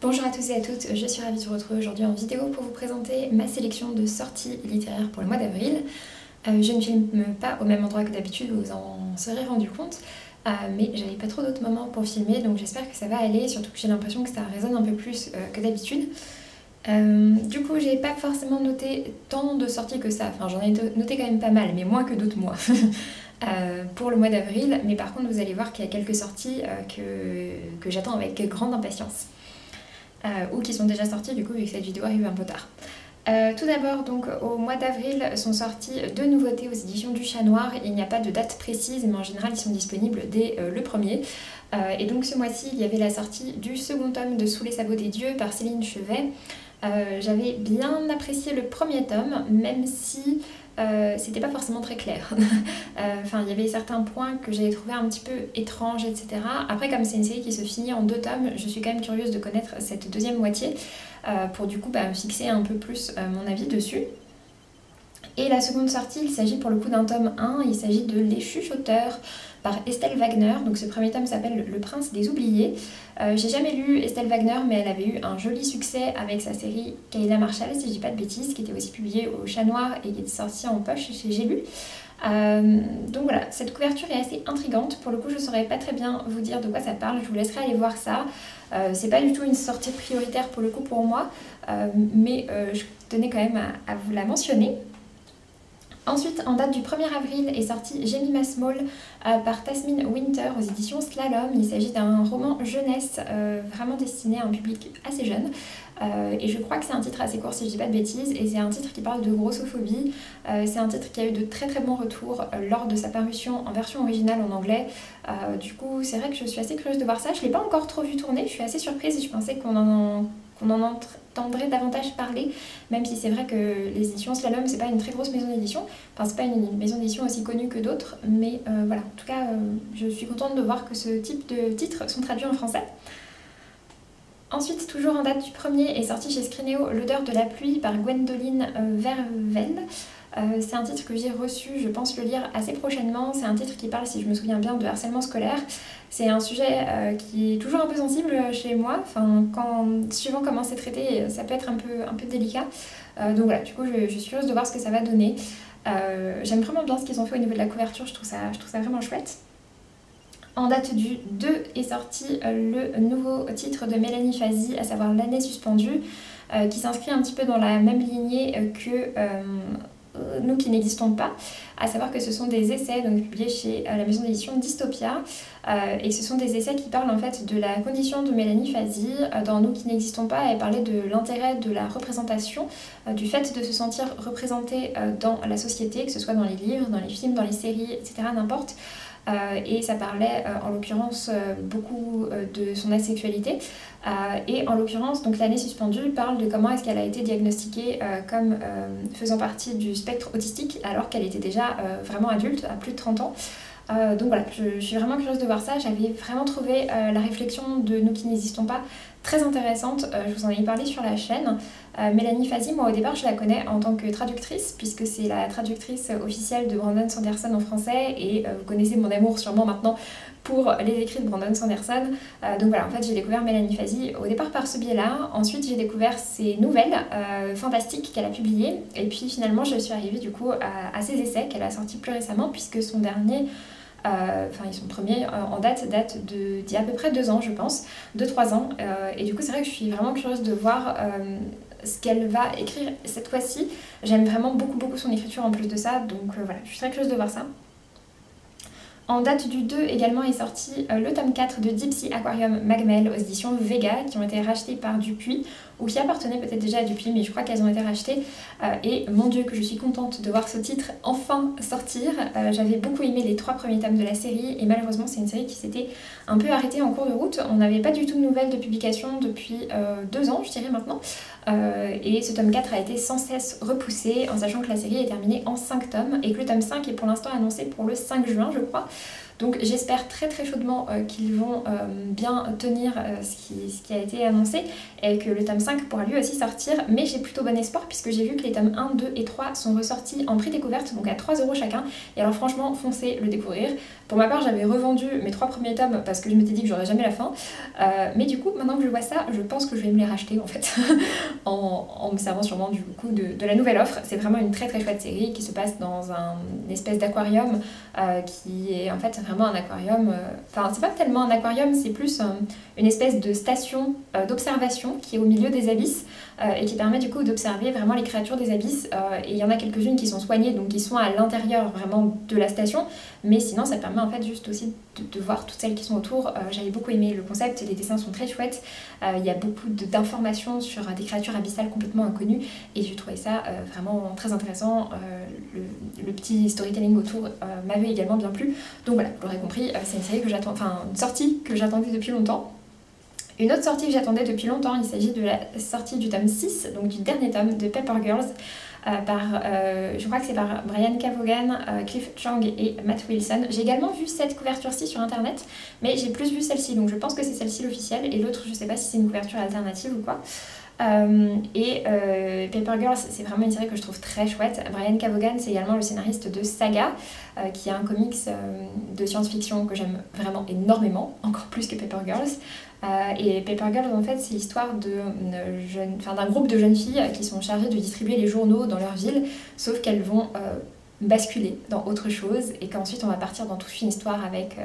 Bonjour à tous et à toutes, je suis ravie de vous retrouver aujourd'hui en vidéo pour vous présenter ma sélection de sorties littéraires pour le mois d'avril. Je ne filme pas au même endroit que d'habitude, vous en serez rendu compte, mais j'avais pas trop d'autres moments pour filmer, donc j'espère que ça va aller, surtout que j'ai l'impression que ça résonne un peu plus que d'habitude. Du coup, j'ai pas forcément noté tant de sorties que ça, enfin j'en ai noté quand même pas mal, mais moins que d'autres mois. Pour le mois d'avril, mais par contre vous allez voir qu'il y a quelques sorties que j'attends avec grande impatience. Ou qui sont déjà sorties du coup vu que cette vidéo arrive un peu tard. Tout d'abord, donc au mois d'avril sont sorties deux nouveautés aux éditions du Chat Noir. Il n'y a pas de date précise, mais en général ils sont disponibles dès le 1er. Et donc ce mois-ci, il y avait la sortie du second tome de Sous les sabots des dieux par Céline Chevet. J'avais bien apprécié le premier tome, même si c'était pas forcément très clair. Enfin, il y avait certains points que j'avais trouvé un petit peu étranges, etc. Après, comme c'est une série qui se finit en deux tomes, je suis quand même curieuse de connaître cette deuxième moitié pour du coup me fixer un peu plus mon avis dessus. Et la seconde sortie, il s'agit pour le coup d'un tome 1, il s'agit de Les Chuchoteurs par Estelle Wagner. Donc ce premier tome s'appelle Le Prince des Oubliés. J'ai jamais lu Estelle Wagner, mais elle avait eu un joli succès avec sa série Kayla Marshall, si je dis pas de bêtises, qui était aussi publiée au Chat Noir et qui était sortie en poche chez J'ai lu. Donc voilà, cette couverture est assez intrigante. Pour le coup, je saurais pas très bien vous dire de quoi ça parle, je vous laisserai aller voir ça. C'est pas du tout une sortie prioritaire pour le coup pour moi, mais je tenais quand même à vous la mentionner. Ensuite, en date du 1er avril, est sorti Jemima Small par Tasmin Winter aux éditions Slalom. Il s'agit d'un roman jeunesse vraiment destiné à un public assez jeune. Et je crois que c'est un titre assez court si je dis pas de bêtises. Et c'est un titre qui parle de grossophobie. C'est un titre qui a eu de très bons retours lors de sa parution en version originale en anglais. Du coup, c'est vrai que je suis assez curieuse de voir ça. Je ne l'ai pas encore trop vu tourner. Je suis assez surprise et je pensais qu'on en entendrait davantage parler, même si c'est vrai que les éditions Slalom c'est pas une très grosse maison d'édition, enfin c'est pas une maison d'édition aussi connue que d'autres, mais voilà, en tout cas je suis contente de voir que ce type de titres sont traduits en français. Ensuite, toujours en date du 1er, est sorti chez Scrinéo L'odeur de la pluie par Gwendoline Vervel. C'est un titre que j'ai reçu, je pense le lire assez prochainement. C'est un titre qui parle, si je me souviens bien, de harcèlement scolaire. C'est un sujet qui est toujours un peu sensible chez moi. Enfin, suivant comment c'est traité, ça peut être un peu délicat. Donc voilà, du coup, je suis curieuse de voir ce que ça va donner. J'aime vraiment bien ce qu'ils ont fait au niveau de la couverture, je trouve ça vraiment chouette. En date du 2 est sorti le nouveau titre de Mélanie Fazi, à savoir L'année suspendue, qui s'inscrit un petit peu dans la même lignée que Nous qui n'existons pas, à savoir que ce sont des essais donc, publiés chez la maison d'édition Dystopia, et ce sont des essais qui parlent en fait de la condition de Mélanie Fazi. Dans Nous qui n'existons pas, elle parlait de l'intérêt de la représentation, du fait de se sentir représentée dans la société, que ce soit dans les livres, dans les films, dans les séries, etc., n'importe. Et ça parlait en l'occurrence beaucoup de son asexualité, et en l'occurrence donc L'année suspendue parle de comment est-ce qu'elle a été diagnostiquée comme faisant partie du spectre autistique alors qu'elle était déjà vraiment adulte à plus de 30 ans. Donc voilà, je suis vraiment curieuse de voir ça. J'avais vraiment trouvé la réflexion de Nous qui n'existons pas très intéressante. Je vous en ai parlé sur la chaîne. Mélanie Fazi, moi au départ je la connais en tant que traductrice, puisque c'est la traductrice officielle de Brandon Sanderson en français, et vous connaissez mon amour sûrement maintenant pour les écrits de Brandon Sanderson. Donc voilà, en fait j'ai découvert Mélanie Fazi au départ par ce biais-là. Ensuite j'ai découvert ses nouvelles fantastiques qu'elle a publiées, et puis finalement je suis arrivée du coup à ses essais qu'elle a sortis plus récemment, puisque son dernier, son premier en date d'il y a à peu près 2 ans je pense, 2-3 ans, et du coup c'est vrai que je suis vraiment curieuse de voir ce qu'elle va écrire cette fois-ci. J'aime vraiment beaucoup son écriture en plus de ça, donc voilà, je suis très curieuse de voir ça. En date du 2 également est sorti le tome 4 de Deep Sea Aquarium Magmel aux éditions Vega, qui ont été rachetées par Dupuis, ou qui appartenaient peut-être déjà à Dupuis, mais je crois qu'elles ont été rachetées. Et mon Dieu que je suis contente de voir ce titre enfin sortir. J'avais beaucoup aimé les 3 premiers tomes de la série, et malheureusement c'est une série qui s'était un peu arrêtée en cours de route. On n'avait pas du tout de nouvelles de publication depuis 2 ans, je dirais maintenant. Et ce tome 4 a été sans cesse repoussé, en sachant que la série est terminée en 5 tomes, et que le tome 5 est pour l'instant annoncé pour le 5 juin je crois. Donc j'espère très très chaudement qu'ils vont bien tenir ce qui a été annoncé et que le tome 5 pourra lui aussi sortir, mais j'ai plutôt bon espoir puisque j'ai vu que les tomes 1, 2 et 3 sont ressortis en prix découverte, donc à 3 € chacun, et alors franchement foncez le découvrir. Pour ma part j'avais revendu mes 3 premiers tomes parce que je m'étais dit que j'aurais jamais la fin, mais du coup maintenant que je vois ça, je pense que je vais me les racheter en fait, en me servant sûrement du coup de la nouvelle offre. C'est vraiment une très très chouette série qui se passe dans une espèce d'aquarium qui est en fait vraiment un aquarium, enfin c'est pas tellement un aquarium, c'est plus une espèce de station d'observation qui est au milieu des abysses et qui permet du coup d'observer vraiment les créatures des abysses, et il y en a quelques-unes qui sont soignées, donc qui sont à l'intérieur vraiment de la station, mais sinon ça permet en fait juste aussi de voir toutes celles qui sont autour. J'avais beaucoup aimé le concept, les dessins sont très chouettes, il y a beaucoup d'informations sur des créatures abyssales complètement inconnues et j'ai trouvé ça vraiment très intéressant. Le petit storytelling autour m'avait également bien plu, donc voilà, vous l'aurez compris, c'est une série que j'attends, enfin une sortie que j'attendais depuis longtemps. Une autre sortie que j'attendais depuis longtemps, il s'agit de la sortie du tome 6, donc du dernier tome de Paper Girls, je crois que c'est par Brian Kevogan, Cliff Chang et Matt Wilson. J'ai également vu cette couverture-ci sur internet, mais j'ai plus vu celle-ci, donc je pense que c'est celle-ci l'officielle, et l'autre je sais pas si c'est une couverture alternative ou quoi. Paper Girls, c'est vraiment une série que je trouve très chouette. Brian Kevogan, c'est également le scénariste de Saga, qui est un comics de science-fiction que j'aime vraiment énormément, encore plus que Paper Girls. Et Paper Girls, en fait, c'est l'histoire d'un groupe de jeunes filles qui sont chargées de distribuer les journaux dans leur ville, sauf qu'elles vont basculer dans autre chose et qu'ensuite on va partir dans toute une histoire avec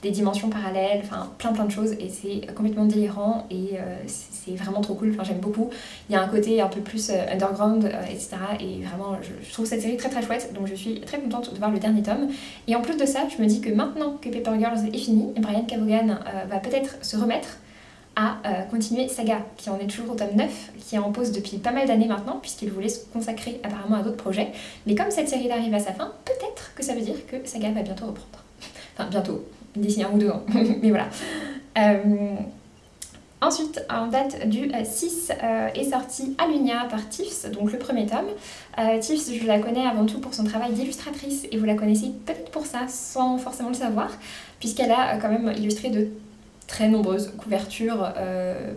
des dimensions parallèles, enfin plein de choses, et c'est complètement délirant et c'est vraiment trop cool, enfin j'aime beaucoup. Il y a un côté un peu plus underground, etc. Et vraiment je trouve cette série très très chouette, donc je suis très contente de voir le dernier tome. Et en plus de ça, je me dis que maintenant que Paper Girls est fini, Brian Kevogan va peut-être se remettre à continuer Saga, qui en est toujours au tome 9, qui est en pause depuis pas mal d'années maintenant, puisqu'il voulait se consacrer apparemment à d'autres projets. Mais comme cette série arrive à sa fin, peut-être que ça veut dire que Saga va bientôt reprendre. Enfin, bientôt, d'ici 1 ou 2 ans, mais voilà. Ensuite, en date du 6, est sorti Alunia par Tiffs, donc le premier tome. Tiffs, je la connais avant tout pour son travail d'illustratrice, et vous la connaissez peut-être pour ça, sans forcément le savoir, puisqu'elle a quand même illustré de très nombreuses couvertures,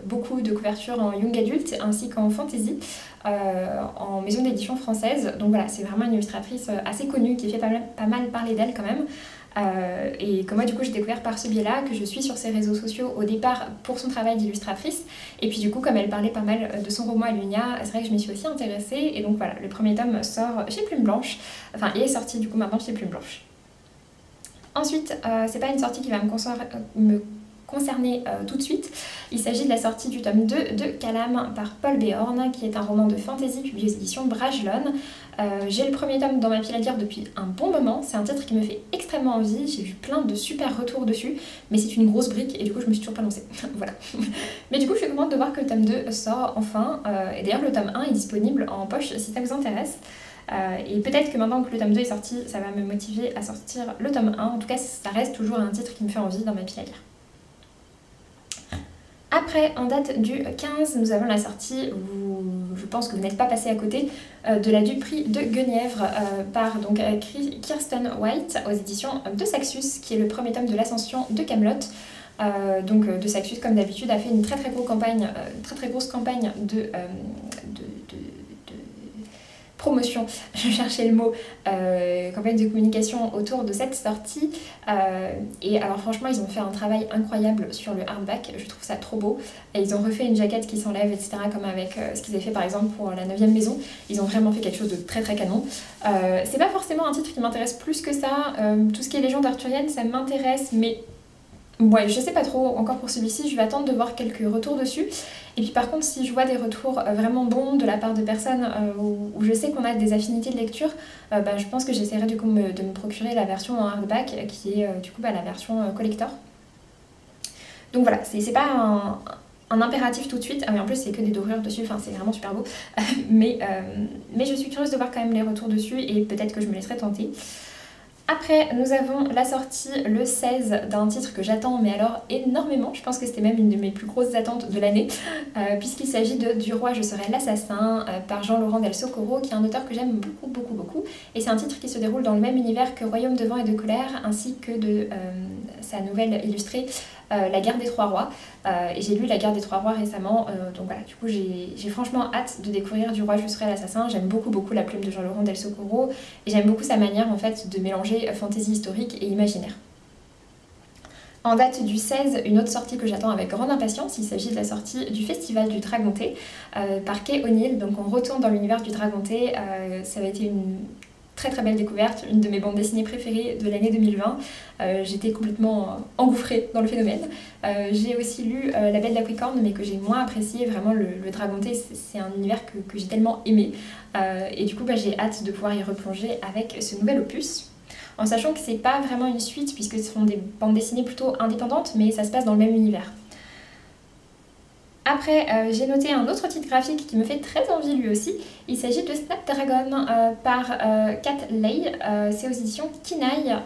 beaucoup de couvertures en young adult ainsi qu'en fantasy, en maison d'édition française. Donc voilà, c'est vraiment une illustratrice assez connue qui fait pas mal parler d'elle quand même. Et que moi du coup j'ai découvert par ce biais-là, que je suis sur ses réseaux sociaux au départ pour son travail d'illustratrice, et puis du coup comme elle parlait pas mal de son roman Alunia, c'est vrai que je m'y suis aussi intéressée, et donc voilà, le premier tome sort chez Plume Blanche, enfin il est sorti du coup maintenant chez Plume Blanche. Ensuite, c'est pas une sortie qui va me concerné tout de suite. Il s'agit de la sortie du tome 2 de Calam par Paul Béorn, qui est un roman de fantasy publié aux éditions Brajlon. J'ai le premier tome dans ma pile à lire depuis un bon moment, c'est un titre qui me fait extrêmement envie, j'ai vu plein de super retours dessus, mais c'est une grosse brique et du coup je me suis toujours pas lancée. Voilà. Mais du coup je suis contente de voir que le tome 2 sort enfin, et d'ailleurs le tome 1 est disponible en poche si ça vous intéresse. Et peut-être que maintenant que le tome 2 est sorti, ça va me motiver à sortir le tome 1, en tout cas ça reste toujours un titre qui me fait envie dans ma pile à lire. Après, en date du 15, nous avons la sortie, je pense que vous n'êtes pas passé à côté, de la Duperie de Guenièvre par donc, Kirsten White aux éditions de Saxus, qui est le premier tome de l'Ascension de Camelot. Donc de Saxus, comme d'habitude, a fait une très grosse campagne de promotion, je cherchais le mot, campagne de communication autour de cette sortie, et alors franchement ils ont fait un travail incroyable sur le hardback, je trouve ça trop beau, et ils ont refait une jaquette qui s'enlève, etc., comme avec ce qu'ils avaient fait par exemple pour la 9e maison. Ils ont vraiment fait quelque chose de très canon. C'est pas forcément un titre qui m'intéresse plus que ça, tout ce qui est légende arthurienne ça m'intéresse, mais ouais, je sais pas trop encore pour celui-ci, je vais attendre de voir quelques retours dessus. Et puis par contre, si je vois des retours vraiment bons de la part de personnes où je sais qu'on a des affinités de lecture, je pense que j'essaierai du coup de me procurer la version en hardback qui est du coup la version collector. Donc voilà, c'est pas un impératif tout de suite, mais en plus c'est que des dorures dessus, enfin c'est vraiment super beau. mais je suis curieuse de voir quand même les retours dessus et peut-être que je me laisserai tenter. Après, nous avons la sortie le 16 d'un titre que j'attends, mais alors énormément. Je pense que c'était même une de mes plus grosses attentes de l'année, puisqu'il s'agit de Du roi je serai l'assassin par Jean-Laurent Del Socorro, qui est un auteur que j'aime beaucoup. Et c'est un titre qui se déroule dans le même univers que Royaume de vent et de colère, ainsi que de sa nouvelle illustrée La guerre des trois rois. Et j'ai lu La guerre des trois rois récemment, donc voilà, du coup j'ai franchement hâte de découvrir Du roi je serai l'assassin. J'aime beaucoup la plume de Jean-Laurent Del Socorro, et j'aime beaucoup sa manière en fait de mélanger fantasy historique et imaginaire. En date du 16, une autre sortie que j'attends avec grande impatience, il s'agit de la sortie du Festival du Dragonté par Kay O'Neill. Donc on retourne dans l'univers du Dragonté, ça va être une très belle découverte, une de mes bandes dessinées préférées de l'année 2020. J'étais complètement engouffrée dans le phénomène. J'ai aussi lu La Belle d'Aquicorne, mais que j'ai moins apprécié. Vraiment, le Dragonté, c'est un univers que j'ai tellement aimé. Et du coup, j'ai hâte de pouvoir y replonger avec ce nouvel opus. En sachant que c'est pas vraiment une suite, puisque ce sont des bandes dessinées plutôt indépendantes, mais ça se passe dans le même univers. Après, j'ai noté un autre titre graphique qui me fait très envie lui aussi. Il s'agit de Snapdragon par Kat Ley. C'est aux éditions Kinaï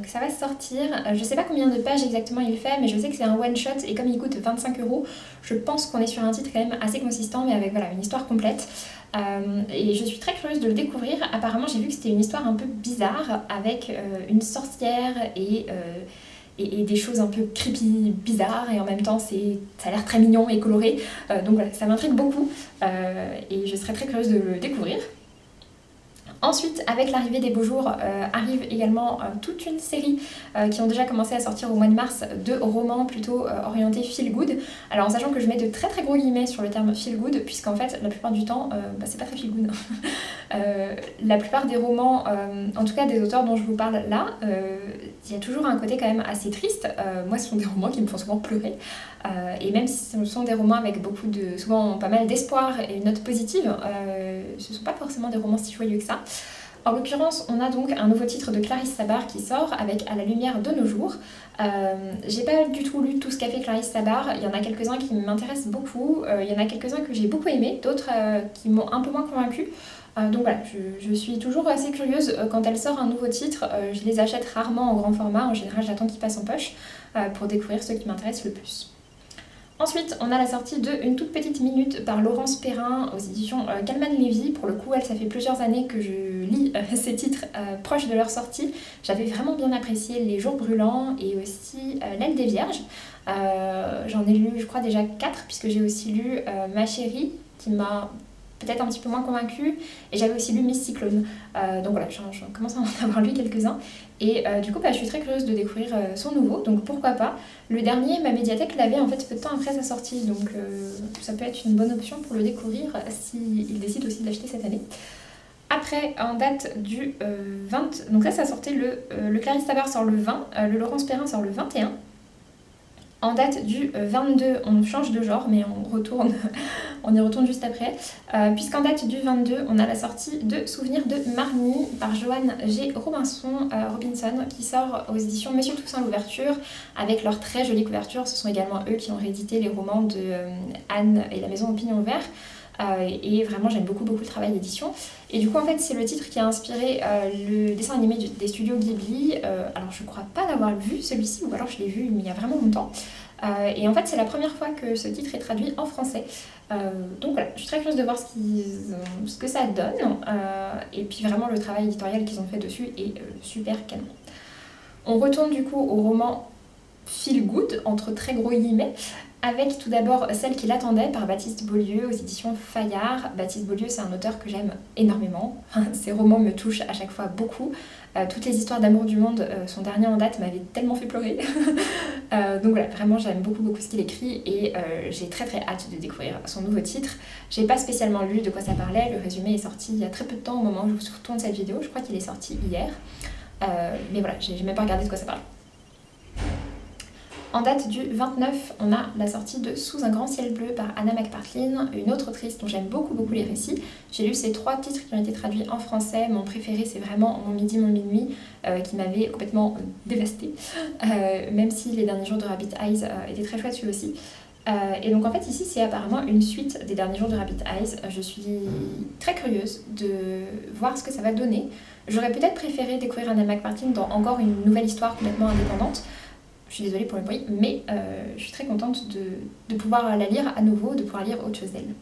que ça va sortir. Je sais pas combien de pages exactement il fait, mais je sais que c'est un one-shot et comme il coûte 25 €, je pense qu'on est sur un titre quand même assez consistant, mais avec voilà, une histoire complète. Et je suis très curieuse de le découvrir. Apparemment, j'ai vu que c'était une histoire un peu bizarre avec une sorcière et des choses un peu creepy, bizarres, et en même temps ça a l'air très mignon et coloré. Donc voilà, ça m'intrigue beaucoup et je serais très curieuse de le découvrir. Ensuite, avec l'arrivée des beaux jours, arrive également toute une série qui ont déjà commencé à sortir au mois de mars, de romans plutôt orientés feel good. Alors en sachant que je mets de très gros guillemets sur le terme feel good, puisqu'en fait la plupart du temps c'est pas très feel good. La plupart des romans, en tout cas des auteurs dont je vous parle là, il y a toujours un côté quand même assez triste. Moi ce sont des romans qui me font souvent pleurer. Et même si ce sont des romans avec souvent pas mal d'espoir et une note positive, ce ne sont pas forcément des romans si joyeux que ça. En l'occurrence, on a donc un nouveau titre de Clarisse Sabar qui sort avec À la lumière de nos jours. J'ai pas du tout lu tout ce qu'a fait Clarisse Sabar, il y en a quelques-uns qui m'intéressent beaucoup, il y en a quelques-uns que j'ai beaucoup aimés, d'autres qui m'ont un peu moins convaincue. Donc voilà, je suis toujours assez curieuse quand elle sort un nouveau titre, je les achète rarement en grand format, en général j'attends qu'ils passent en poche pour découvrir ceux qui m'intéressent le plus. Ensuite, on a la sortie de Une toute petite minute par Laurence Perrin aux éditions Calman Lévy. Pour le coup, ça fait plusieurs années que je lis ces titres proches de leur sortie. J'avais vraiment bien apprécié Les jours brûlants et aussi L'aile des vierges. J'en ai lu, je crois, déjà 4, puisque j'ai aussi lu Ma chérie, qui m'a peut-être un petit peu moins convaincue, et j'avais aussi lu Miss Cyclone. Donc voilà, j'en commence à en avoir lu quelques-uns. Et du coup, je suis très curieuse de découvrir son nouveau, donc pourquoi pas. Le dernier, ma médiathèque l'avait en fait peu de temps après sa sortie, donc ça peut être une bonne option pour le découvrir s'il décide aussi de l'acheter cette année. Après, en date du 20, donc ça sortait le Clarisse Sabar sort le 20, le Laurence Perrin sort le 21. En date du 22, on change de genre, mais on y retourne juste après. Puisqu'en date du 22, on a la sortie de Souvenirs de Marnie par Joanne G. Robinson, qui sort aux éditions Monsieur Toussaint l'ouverture, avec leur très jolie couverture. Ce sont également eux qui ont réédité les romans de Anne et la Maison au Pignon Vert. Et vraiment j'aime beaucoup le travail d'édition. Et du coup en fait c'est le titre qui a inspiré le dessin animé des studios Ghibli. Alors je crois pas l'avoir vu celui-ci, ou alors je l'ai vu il y a vraiment longtemps. Et en fait c'est la première fois que ce titre est traduit en français. Donc voilà, je suis très curieuse de voir ce que ça donne. Et puis vraiment le travail éditorial qu'ils ont fait dessus est super canon. On retourne du coup au roman feel good, entre très gros guillemets, avec tout d'abord Celle qui l'attendait par Baptiste Beaulieu aux éditions Fayard. Baptiste Beaulieu, c'est un auteur que j'aime énormément. Ses romans me touchent à chaque fois beaucoup. Toutes les histoires d'amour du monde, son dernier en date m'avait tellement fait pleurer. Donc voilà, vraiment j'aime beaucoup ce qu'il écrit et j'ai très hâte de découvrir son nouveau titre. J'ai pas spécialement lu de quoi ça parlait, le résumé est sorti il y a très peu de temps au moment où je vous tourne cette vidéo, je crois qu'il est sorti hier. Mais voilà, j'ai même pas regardé de quoi ça parle. En date du 29, on a la sortie de Sous un grand ciel bleu par Anna McPartlin, une autre autrice dont j'aime beaucoup les récits. J'ai lu ces 3 titres qui ont été traduits en français. Mon préféré c'est vraiment Mon midi, mon minuit, qui m'avait complètement dévastée. Même si Les derniers jours de Rabbit Eyes était très chouette lui aussi. Et donc en fait ici c'est apparemment une suite des derniers jours de Rabbit Eyes. Je suis très curieuse de voir ce que ça va donner. J'aurais peut-être préféré découvrir Anna McPartlin dans encore une nouvelle histoire complètement indépendante. Je suis désolée pour le bruit, mais je suis très contente de pouvoir la lire à nouveau, de pouvoir lire autre chose d'elle.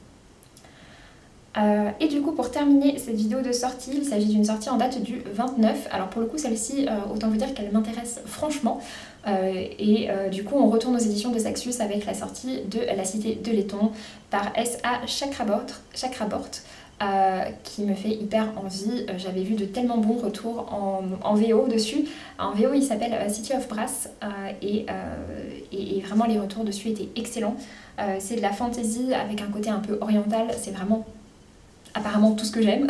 Et du coup pour terminer cette vidéo de sortie, il s'agit d'une sortie en date du 29. Alors pour le coup celle-ci, autant vous dire qu'elle m'intéresse franchement. Du coup on retourne aux éditions de Saxus avec la sortie de La Cité de Laiton par S.A. Chakraborty, qui me fait hyper envie. J'avais vu de tellement bons retours en VO dessus. En VO il s'appelle City of Brass et vraiment les retours dessus étaient excellents. C'est de la fantasy avec un côté un peu oriental, c'est vraiment apparemment tout ce que j'aime.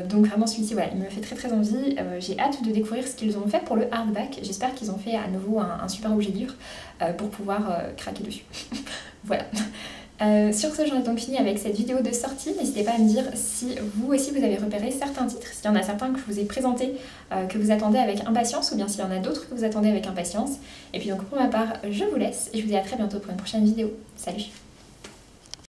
Donc vraiment celui-ci, voilà, il me fait très envie. J'ai hâte de découvrir ce qu'ils ont fait pour le hardback. J'espère qu'ils ont fait à nouveau un super objet livre pour pouvoir craquer dessus. Voilà. Sur ce, j'en ai donc fini avec cette vidéo de sortie. N'hésitez pas à me dire si vous aussi vous avez repéré certains titres, s'il y en a certains que je vous ai présentés, que vous attendez avec impatience, ou bien s'il y en a d'autres que vous attendez avec impatience. Et puis donc pour ma part, je vous laisse et je vous dis à très bientôt pour une prochaine vidéo. Salut!